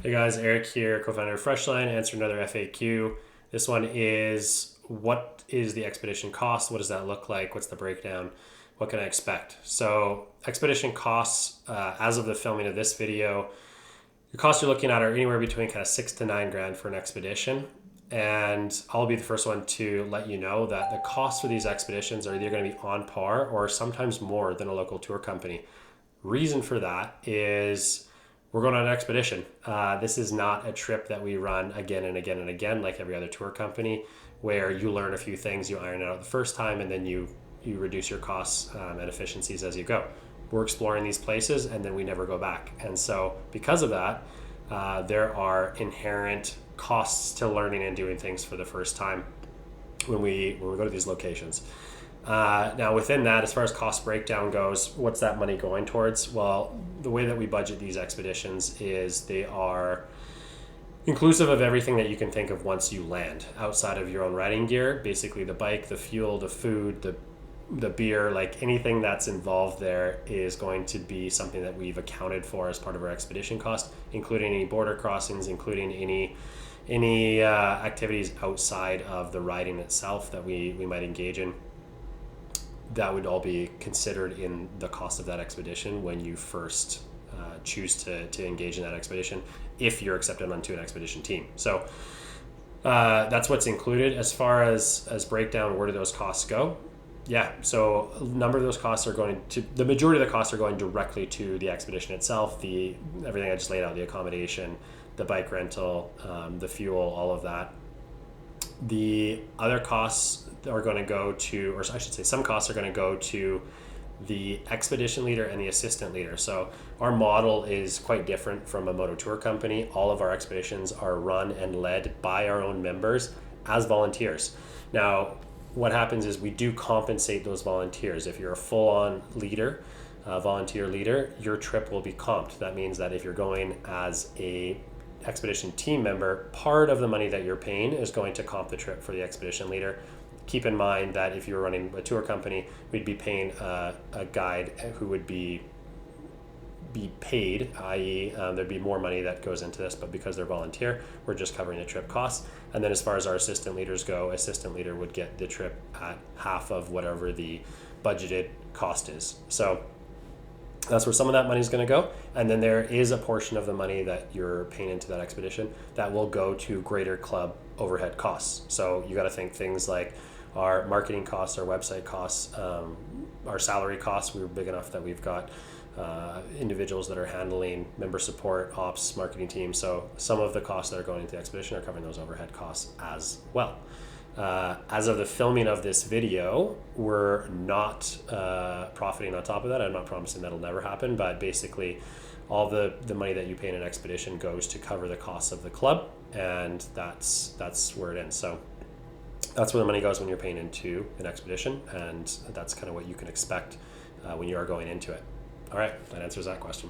Hey guys, Eric here, co-founder of Freshline, answer another FAQ. This one is, what is the expedition cost? What does that look like? What's the breakdown? What can I expect? So expedition costs, as of the filming of this video, the costs you're looking at are anywhere between kind of 6 to 9 grand for an expedition. And I'll be the first one to let you know that the costs for these expeditions are either going to be on par or sometimes more than a local tour company. Reason for that is we're going on an expedition. This is not a trip that we run again and again and again like every other tour company, where you learn a few things, you iron it out the first time, and then you reduce your costs and efficiencies as you go. We're exploring these places and then we never go back. And so because of that, there are inherent costs to learning and doing things for the first time when we go to these locations. Now within that, as far as cost breakdown goes, what's that money going towards? Well, the way that we budget these expeditions is they are inclusive of everything that you can think of once you land outside of your own riding gear, basically the bike, the fuel, the food, the beer, like anything that's involved there is going to be something that we've accounted for as part of our expedition cost, including any border crossings, including any activities outside of the riding itself that we might engage in. That would all be considered in the cost of that expedition when you first choose to engage in that expedition, if you're accepted onto an expedition team. So that's what's included. As far as breakdown, where do those costs go? Yeah, so a number of those costs are going to, the majority of the costs are going directly to the expedition itself, everything I just laid out, the accommodation, the bike rental, the fuel, all of that. The other costs are going to go to, or I should say some costs are going to go to the expedition leader and the assistant leader. So our model is quite different from a moto tour company. All of our expeditions are run and led by our own members as volunteers. Now, what happens is we do compensate those volunteers. If you're a full-on leader, volunteer leader, your trip will be comped. That means that if you're going as a expedition team member, part of the money that you're paying is going to comp the trip for the expedition leader. Keep in mind that if you're running a tour company, we'd be paying a guide who would be paid, i.e. There'd be more money that goes into this, but because they're volunteer, we're just covering the trip costs. And then as far as our assistant leaders go, assistant leader would get the trip at half of whatever the budgeted cost is. So that's where some of that money is going to go. And then there is a portion of the money that you're paying into that expedition that will go to greater club overhead costs. So you got to think things like our marketing costs, our website costs, our salary costs. We were big enough that we've got individuals that are handling member support, ops, marketing team. So some of the costs that are going into the expedition are covering those overhead costs as well. As of the filming of this video, we're not profiting on top of that. I'm not promising that'll never happen, but basically all the money that you pay in an expedition goes to cover the costs of the club, and that's where it ends. So that's where the money goes when you're paying into an expedition, and that's kind of what you can expect when you are going into it. All right, that answers that question.